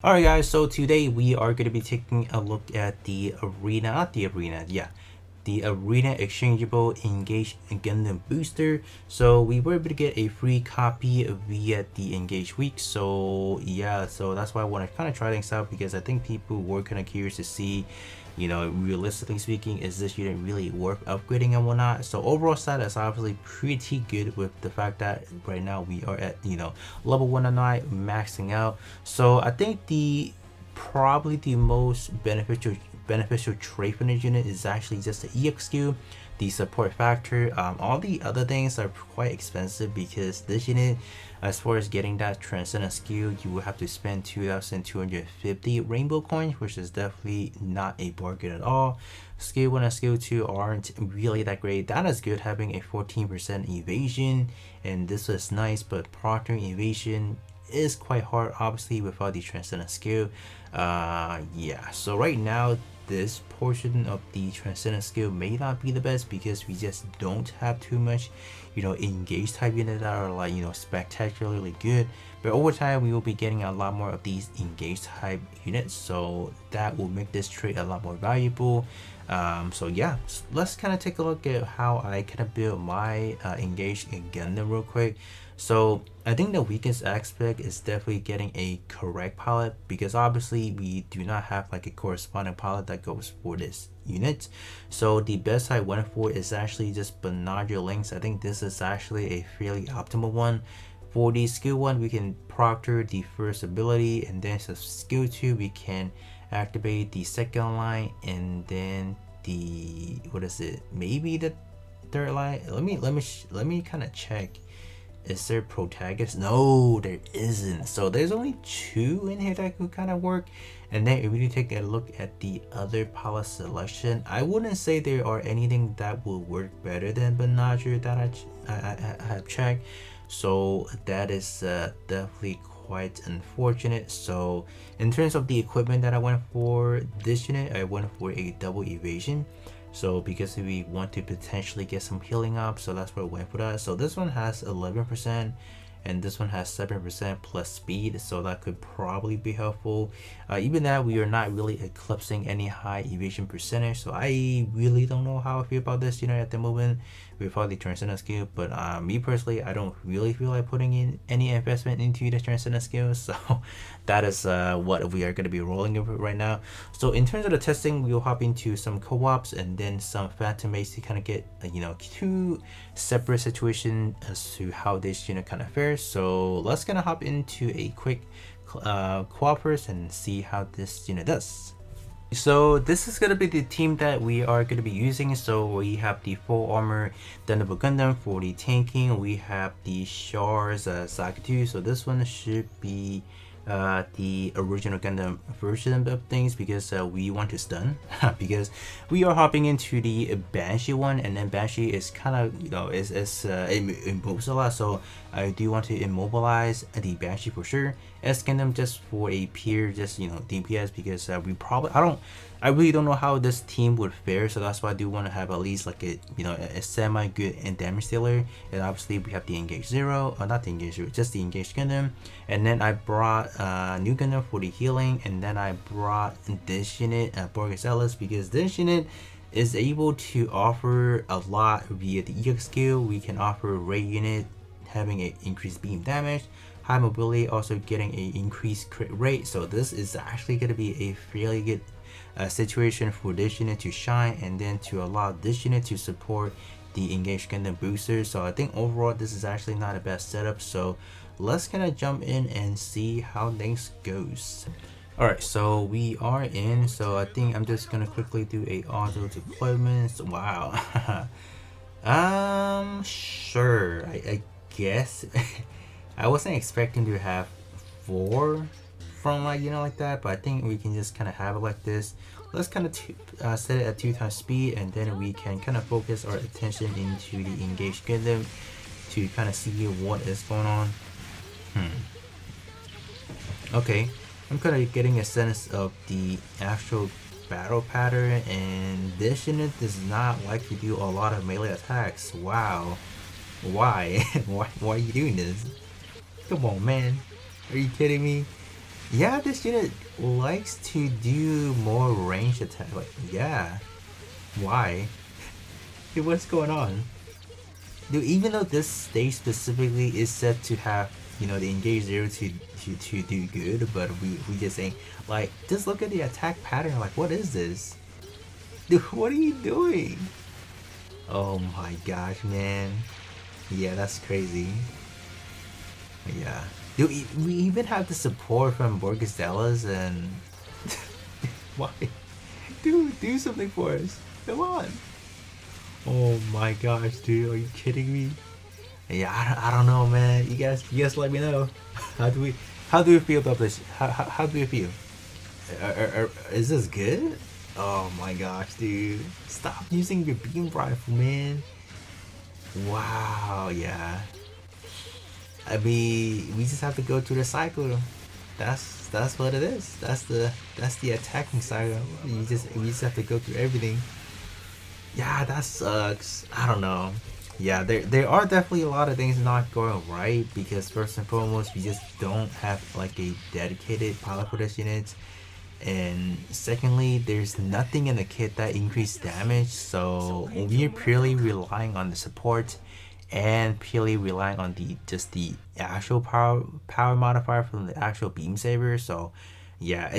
Alright guys, so today we are going to be taking a look at the arena exchangeable Engage Gundam Booster. So we were able to get a free copy via the Engage week. So yeah, so that's why I want to kind of try things out, because I think people were kind of curious to see, you know, realistically speaking, is this unit really worth upgrading and whatnot. So overall status obviously pretty good, with the fact that right now we are at, you know, level 109 maxing out. So I think probably the most beneficial trait for this unit is actually just the EX skill, the support factor. All the other things are quite expensive, because this unit, as far as getting that transcendent skill, you will have to spend 2,250 rainbow coins, which is definitely not a bargain at all. Skill 1 and skill 2 aren't really that great. That is good, having a 14% evasion, and this is nice, but proctoring evasion is quite hard, obviously, without the transcendent skill. Yeah, so right now this portion of the transcendent skill may not be the best, because we just don't have too much, you know, engage type units that are, like, you know, spectacularly good. But over time we will be getting a lot more of these engage type units, so that will make this trait a lot more valuable. So yeah, let's kind of take a look at how I kind of build my Engage Gundam real quick. So I think the weakest aspect is definitely getting a correct pilot, because obviously we do not have like a corresponding pilot that goes for this unit. So the best I went for is actually just Banaja links. I think this is actually a fairly optimal one. For the skill 1, we can proctor the first ability, and then so skill 2 we can activate the second line, and then the, what is it, maybe the third line. Let me kind of check. Is there protagonist? No, there isn't. So there's only 2 in here that could kind of work. And then if you take a look at the other pilot selection, I wouldn't say there are anything that will work better than Banaja that I have checked. So that is definitely quite unfortunate. So in terms of the equipment that I went for this unit, I went for a double evasion. So because we want to potentially get some healing up, so that's why I went for that. So this one has 11%, and this one has 7% plus speed, so that could probably be helpful. Even that, we are not really eclipsing any high evasion percentage, so I really don't know how I feel about this, you know, at the moment without the transcendent skill. But me personally, I don't really feel like putting in any investment into the transcendent skill, so that is what we are going to be rolling with right now. So in terms of the testing, we'll hop into some co-ops and then some phantom mates to kind of get, you know, 2 separate situations as to how this unit kind of fares. So let's kind of hop into a quick co-op first and see how this unit does. So this is going to be the team that we are going to be using. So we have the full armor Gundam Gundam for the tanking. We have the Char's Sakatu. So this one should be the original Gundam version of things, because we want to stun because we are hopping into the Banshee one, and then Banshee is kind of, you know, it moves a lot, so I do want to immobilize the Banshee for sure. S Gundam just for a pure, just, you know, DPS, because we probably, I really don't know how this team would fare, so that's why I do want to have at least like a, you know, a semi good and damage dealer. And obviously we have the Engage Zero, or not the Engage Zero, just the Engage Gundam. And then I brought new Gundam for the healing, and then I brought this unit, Borges Ellis, because this unit is able to offer a lot via the EX skill. We can offer Ray unit having an increased beam damage, high mobility, also getting a increased crit rate. So this is actually going to be a fairly good situation for this unit to shine, and then to allow this unit to support the Engage Gundam Booster. So I think overall this is actually not a bad setup. So let's kind of jump in and see how things goes. Alright, so we are in. So I think I'm just gonna quickly do a auto deployment. Wow. Sure, I guess. I wasn't expecting to have 4 from, like, you know, like that, but I think we can just kind of have it like this. Let's kind of set it at 2 times speed, and then we can kind of focus our attention into the Engage Gundam to kind of see what is going on. Okay, I'm kind of getting a sense of the actual battle pattern, and this unit does not like to do a lot of melee attacks. Wow, why? why are you doing this? Come on, man, are you kidding me? Yeah, this unit likes to do more range attack. Like, yeah. Why? Dude, what's going on? Dude, even though this stage specifically is set to have, you know, the engage zero to do good, but we just saying, like, just look at the attack pattern. Like, what is this? Dude, what are you doing? Oh my gosh, man. Yeah, that's crazy. Yeah. Dude, we even have the support from Borgestellas and... Why? Dude, do something for us. Come on. Oh my gosh, dude, are you kidding me? Yeah, I don't know, man. You guys let me know. How do we feel about this? How do we feel? Is this good? Oh my gosh, dude. Stop using your beam rifle, man. Wow, yeah. I mean, we just have to go through the cycle. That's what it is. That's the attacking cycle. We just have to go through everything. Yeah, that sucks. I don't know. Yeah, there are definitely a lot of things not going right because first and foremost, we just don't have like a dedicated pilot for this unit. And secondly, there's nothing in the kit that increases damage, so we're purely relying on the support and purely relying on the actual power modifier from the actual beam saber. So yeah,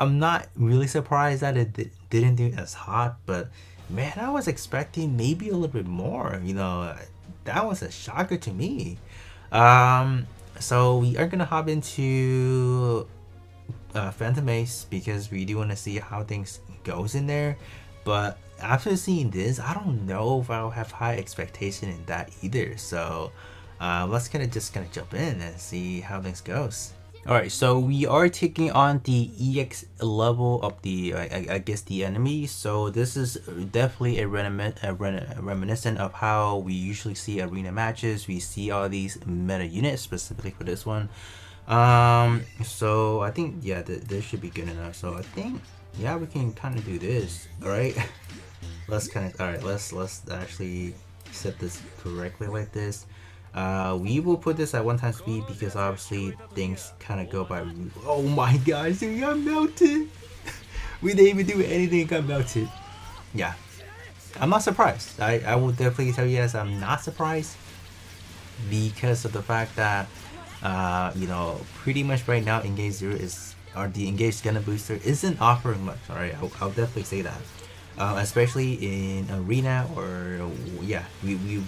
I'm not really surprised that it didn't do as hot, but man, I was expecting maybe a little bit more. You know, that was a shocker to me. So we are gonna hop into Phantom Ace because we do want to see how things goes in there, but after seeing this, I don't know if I'll have high expectation in that either. So let's just jump in and see how things goes. Alright, so we are taking on the EX level of the, I guess, the enemy. So this is definitely a reminiscent of how we usually see arena matches. We see all these meta units specifically for this one. So I think, yeah, this should be good enough. So I think, yeah, we can kind of do this. Alright, let's actually set this correctly like this. We will put this at 1x speed because obviously things kind of go by. Oh my gosh, dude, got melted. We didn't even do anything, got melted. Yeah, I'm not surprised. I will definitely tell you guys I'm not surprised because of the fact that you know, pretty much right now Engage Zero or the Engage Gundam Booster isn't offering much. Alright, I'll definitely say that. Especially in arena, or yeah, we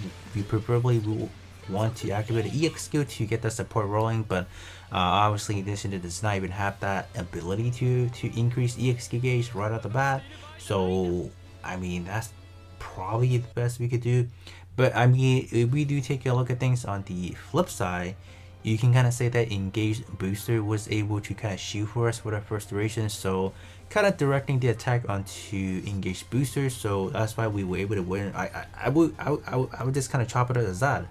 preferably will want to activate the EX skill to get the support rolling, but obviously this unit does not even have that ability to increase EX skill gauge right off the bat. So I mean, that's probably the best we could do. But I mean, if we do take a look at things on the flip side, you can kind of say that Engage Booster was able to kind of shoot for us with our first duration, so kind of directing the attack onto Engage Booster. So that's why we were able to win. I would just kind of chop it as that.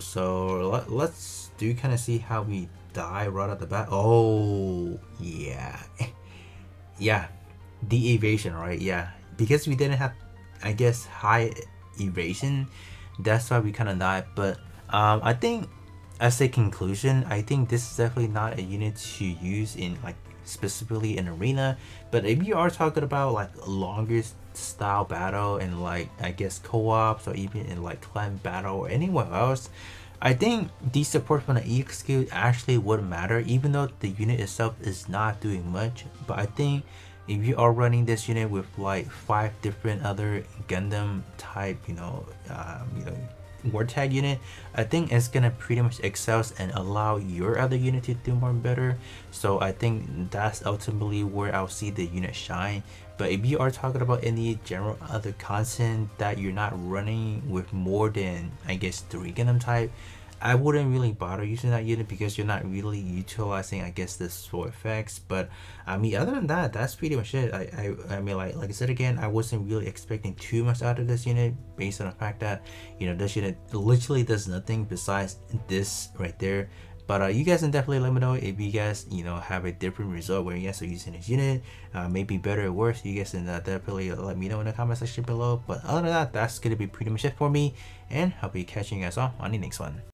So let's do kind of see how we die right at the bat. Oh yeah, yeah, the evasion, right? Yeah, because we didn't have, I guess, high evasion, that's why we kind of died. But I think, as a conclusion, I think this is definitely not a unit to use in like specifically in arena. But if you are talking about like longer style battle and like, I guess, co-ops or even in like clan battle or anywhere else, I think the support from the EX skill actually would matter, even though the unit itself is not doing much. But I think if you are running this unit with like 5 different other Gundam type, you know, war tag unit, I think it's gonna pretty much excel and allow your other unit to do more better. So I think that's ultimately where I'll see the unit shine. But if you are talking about any general other content that you're not running with more than, I guess, 3 Gundam type, I wouldn't really bother using that unit because you're not really utilizing, I guess, the sword effects. But I mean, other than that, that's pretty much it. I mean, like I said again, I wasn't really expecting too much out of this unit based on the fact that, you know, this unit literally does nothing besides this right there. But you guys can definitely let me know if you guys, you know, have a different result where you guys are using this unit, maybe better or worse. You guys can definitely let me know in the comment section below. But other than that, that's gonna be pretty much it for me, and I'll be catching you guys all on the next one.